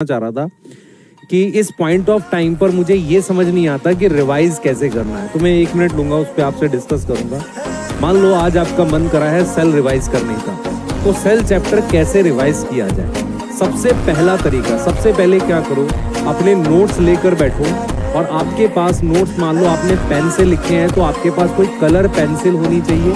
चाह रहा था कि इस पॉइंट ऑफ टाइम पर मुझे ये समझ नहीं आता कि रिवाइज कैसे करना है। तो मैं 1 मिनट लूंगा, उस पर आपसे डिस्कस करूंगा। मान लो आज आपका मन करा है सेल रिवाइज करने का, तो सेल चैप्टर कैसे रिवाइज किया जाए। सबसे पहला तरीका, सबसे पहले क्या करो, अपने नोट्स लेकर बैठो और आपके पास नोट्स, मान लो आपने पेन से लिखे हैं तो आपके पास कोई कलर पेंसिल होनी चाहिए।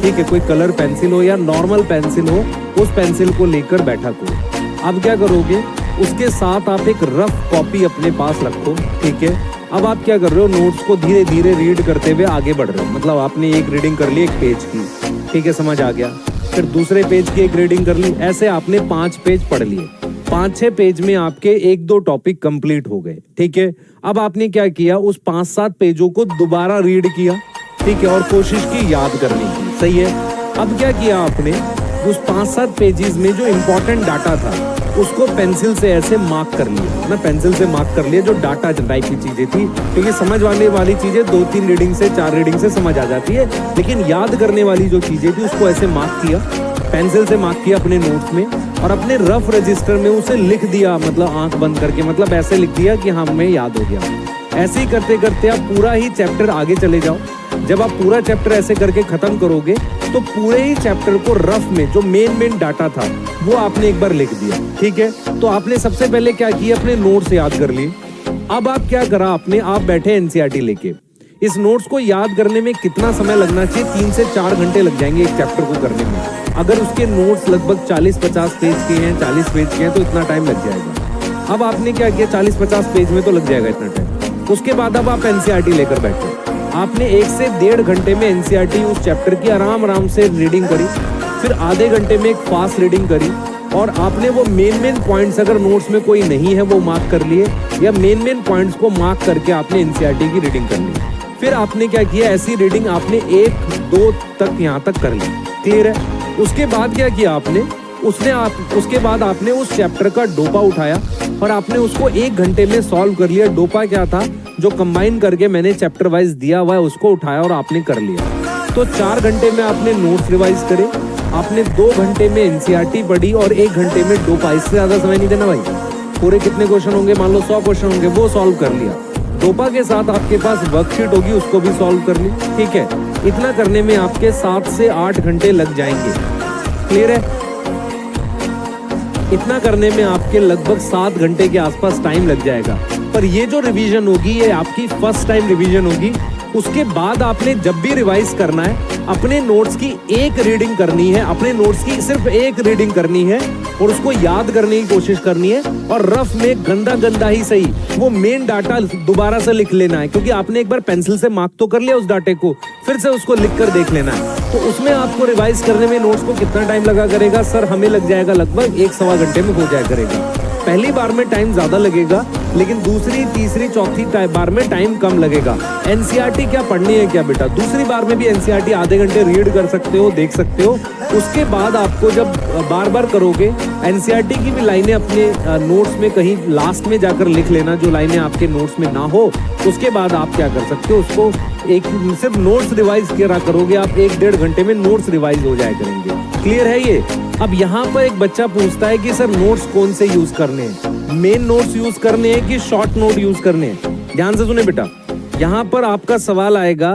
ठीक है, कोई कलर पेंसिल हो या नॉर्मल पेंसिल हो, उस पेंसिल को लेकर बैठा करो। अब क्या करोगे, उसके साथ आप एक रफ कॉपी अपने पास रखो। ठीक है, अब आप क्या कर रहे हो, नोट्स को धीरे धीरे रीड करते हुए आगे बढ़ रहे हो। मतलब आपने एक रीडिंग कर ली 1 पेज की, ठीक है, समझ आ गया। फिर दूसरे पेज की एक रीडिंग कर ली, ऐसे आपने 5 पेज पढ़ लिए। 5-6 पेज में आपके 1-2 टॉपिक कंप्लीट हो गए। ठीक है, अब आपने क्या किया, उस 5-7 पेजों को दोबारा रीड किया। ठीक है, और कोशिश की याद करने की। सही है, अब क्या किया आपने, उस 5-7 पेजेस में जो इंपॉर्टेंट डाटा था उसको पेंसिल से ऐसे मार्क कर लिया ना, पेंसिल से मार्क कर लिया जो डाटा टाइप की चीजें थी। क्योंकि समझ वाले वाली चीजें 2-3 रीडिंग से 4 रीडिंग से समझ आ जाती है, लेकिन याद करने वाली जो चीजें थी उसको ऐसे मार्क किया, पेंसिल से मार्क किया अपने नोट्स में और अपने रफ रजिस्टर में उसे लिख दिया। मतलब आंख बंद करके, मतलब ऐसे लिख दिया कि हाँ हमें याद हो गया। ऐसे ही करते करते आप पूरा ही चैप्टर आगे चले जाओ। जब आप पूरा चैप्टर ऐसे करके खत्म करोगे तो पूरे ही चैप्टर को रफ में जो मेन डाटा था वो आपने एक बार लिख दिया। ठीक है, तो आपने सबसे पहले क्या किया, अपने नोट्स याद कर लिए। अब आप क्या करा, आपने आप बैठे एनसीईआरटी लेके। इस नोट्स को याद करने में कितना समय लगना चाहिए, 3 से 4 घंटे लग जाएंगे एक चैप्टर को करने में। अगर उसके नोट्स लगभग 40-50 पेज के हैं, 40 पेज के हैं, तो इतना टाइम लग जाएगा। अब आपने क्या किया, 40-50 पेज में तो लग जाएगा इतना टाइम। उसके बाद अब आप एनसीईआरटी लेकर बैठे, आपने 1 से 1.5 घंटे में एनसीईआरटी उस चैप्टर की आराम से रीडिंग करी। फिर आधे घंटे में एक फास्ट रीडिंग करी और आपने वो मेन पॉइंट्स, अगर नोट्स में कोई नहीं है वो मार्क कर लिए, या मेन पॉइंट्स को मार्क करके आपने एनसीईआरटी की रीडिंग कर ली। फिर आपने क्या किया, ऐसी रीडिंग आपने 1-2 तक यहाँ तक कर ली। क्लियर है। उसके बाद क्या किया आपने, उसके बाद आपने उस चैप्टर का डोपा उठाया और आपने उसको 1 घंटे में सॉल्व कर लिया। डोपा क्या था, जो कंबाइन करके मैंने चैप्टर वाइज दिया हुआ है उसको उठाया और आपने कर लिया। तो 4 घंटे में आपने नोट्स रिवाइज करे, आपने 2 घंटे में एनसीईआरटी पढ़ी और 1 घंटे में डोपा। इससे ज्यादा समय नहीं देना भाई। पूरे कितने क्वेश्चन होंगे, मान लो 100 क्वेश्चन होंगे, वो सॉल्व कर लिया। डोपा के साथ आपके पास वर्कशीट होगी, उसको भी सॉल्व कर ली। ठीक है, इतना करने में आपके 7 से 8 घंटे लग जाएंगे। क्लियर है। इतना करने में आपके लगभग 7 घंटे के आसपास टाइम लग जाएगा। पर ये जो रिवीजन होगी ये आपकी फर्स्ट टाइम रिवीजन होगी। उसके बाद आपने जब भी रिवाइज करना है, अपने नोट्स की 1 रीडिंग करनी है, अपने नोट्स की सिर्फ 1 रीडिंग करनी है और उसको याद करने की कोशिश करनी है। और रफ में गंदा ही सही वो मेन डाटा दोबारा से लिख लेना है, क्योंकि आपने एक बार पेंसिल से मार्क तो कर लिया उस डाटे को, फिर से उसको लिख कर देख लेना है। तो उसमें आपको रिवाइज करने में नोट्स को कितना टाइम लगा करेगा, सर हमें लग जाएगा लगभग 1-1.25 घंटे में हो जाया करेगा। पहली बार में टाइम ज्यादा लगेगा, लेकिन दूसरी, तीसरी, चौथी बार में टाइम कम लगेगा। एनसीईआरटी क्या पढ़नी है क्या बेटा, दूसरी बार में भी एनसीईआरटी आधे घंटे रीड कर सकते हो, देख सकते हो। उसके बाद आपको जब बार करोगे, एनसीईआरटी की भी लाइनें अपने नोट्स में कहीं लास्ट में जाकर लिख लेना, जो लाइनें आपके नोट्स में ना हो। उसके बाद आप क्या कर सकते हो, उसको सिर्फ नोट्स रिवाइज करोगे आप, 1-1.5 घंटे में नोट्स रिवाइज हो जाया करेंगे। क्लियर है ये। अब यहाँ पर एक बच्चा पूछता है कि सर नोट्स कौन से यूज करने हैं, मेन नोट्स यूज करने हैं कि शॉर्ट नोट यूज करने हैं। ध्यान से सुने बेटा, यहाँ पर आपका सवाल आएगा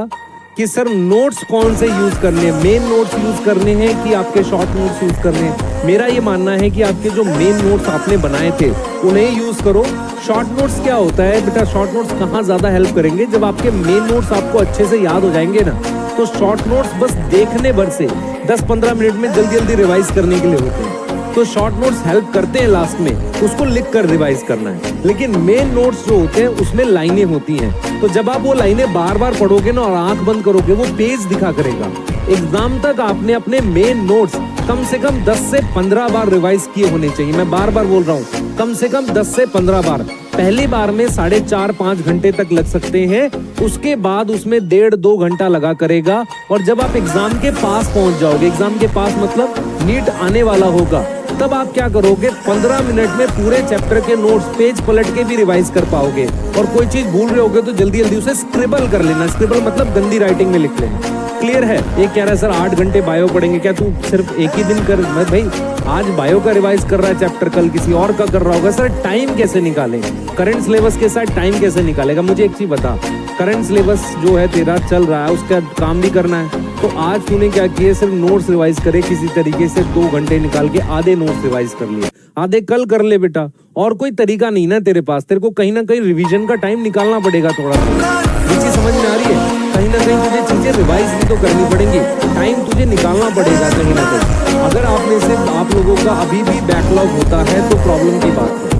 कि सर नोट्स कौन से यूज करने हैं, मेन नोट्स यूज करने हैं कि आपके शॉर्ट नोट्स यूज करने हैं। मेरा ये मानना है कि आपके जो मेन नोट्स आपने बनाए थे उन्हें यूज करो। शॉर्ट नोट्स क्या होता है बेटा, शॉर्ट नोट्स कहाँ ज्यादा हेल्प करेंगे, जब आपके मेन नोट्स आपको अच्छे से याद हो जाएंगे ना, तो शॉर्ट नोट्स बस देखने भर से 10-15 मिनट में जल्दी रिवाइज करने के लिए होते हैं। तो शॉर्ट नोट्स हेल्प करते हैं लास्ट में, उसको लिख कर रिवाइज करना है। लेकिन मेन नोट्स जो होते हैं उसमें लाइनें होती हैं, तो जब आप वो लाइनें बार पढ़ोगे ना और आंख बंद करोगे, वो पेज दिखा करेगा। एग्जाम तक आपने अपने मेन नोट्स कम से कम 10 से 15 बार रिवाइज किए होने चाहिए। मैं बार बोल रहा हूँ, कम से कम 10 से 15 बार। पहली बार में 4.5-5 घंटे तक लग सकते हैं, उसके बाद उसमें 1.5-2 घंटा लगा करेगा। और जब आप एग्जाम के पास पहुंच जाओगे, एग्जाम के पास मतलब नीट आने वाला होगा, तब आप क्या करोगे, 15 मिनट में पूरे चैप्टर के नोट्स पेज पलट के भी रिवाइज कर पाओगे। और कोई चीज भूल रहे होगे तो जल्दी जल्दी उसे स्क्रिबल कर लेना। स्क्रिबल मतलब गंदी राइटिंग में लिख लेना। क्लियर है? ये कह रहा है सर 8 घंटे बायो पढ़ेंगे, क्या तू सिर्फ एक ही दिन कर? मैं भाई आज बायो का रिवाइज कर रहा है चैप्टर, कल किसी और का कर रहा होगा। सर टाइम कैसे निकाले? करंट सिलेबस के साथ टाइम कैसे निकालेगा? मुझे एक चीज बता, करंट सिलेबस जो है तेरा चल रहा है उसका काम भी करना है। तो आज तूने क्या किया, सिर्फ नोट्स रिवाइज करे किसी तरीके से 2 घंटे निकाल के आधे नोट्स रिवाइज कर लिए, आधे कल कर ले बेटा। और कोई तरीका नहीं ना तेरे पास, तेरे को कहीं ना कहीं रिवीजन का टाइम निकालना पड़ेगा थोड़ा सा। ये चीज समझ में आ रही है? कहीं ना कहीं तुझे चीजें रिवाइज भी तो करनी पड़ेंगी, टाइम तुझे निकालना पड़ेगा कहीं ना कहीं। अगर आप में से आप लोगों का अभी भी बैकलॉग होता है तो प्रॉब्लम की बात है।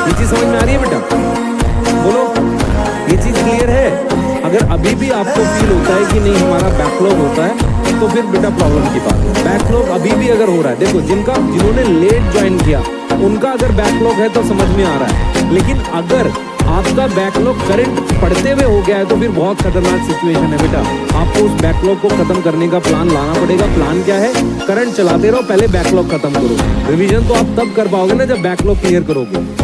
ये चीज समझ में आ रही है बेटा? बोलो, ये चीज क्लियर है? अगर अभी भी आपको फील होता है कि नहीं हमारा बैकलॉग होता है तो फिर बेटा प्रॉब्लम की बात है। बैकलॉग अभी भी अगर हो रहा है, देखो जिन्होंने लेट ज्वाइन किया उनका अगर बैकलॉग है तो समझ में आ रहा है, लेकिन अगर आपका बैकलॉग करंट पढ़ते हुए हो गया है तो फिर बहुत खतरनाक सिचुएशन है बेटा। आपको उस बैकलॉग को खत्म करने का प्लान लाना पड़ेगा। प्लान क्या है? करंट चलाते रहो, पहले बैकलॉग खत्म करो। रिवीजन तो आप तब कर पाओगे ना जब बैकलॉग क्लियर करोगे।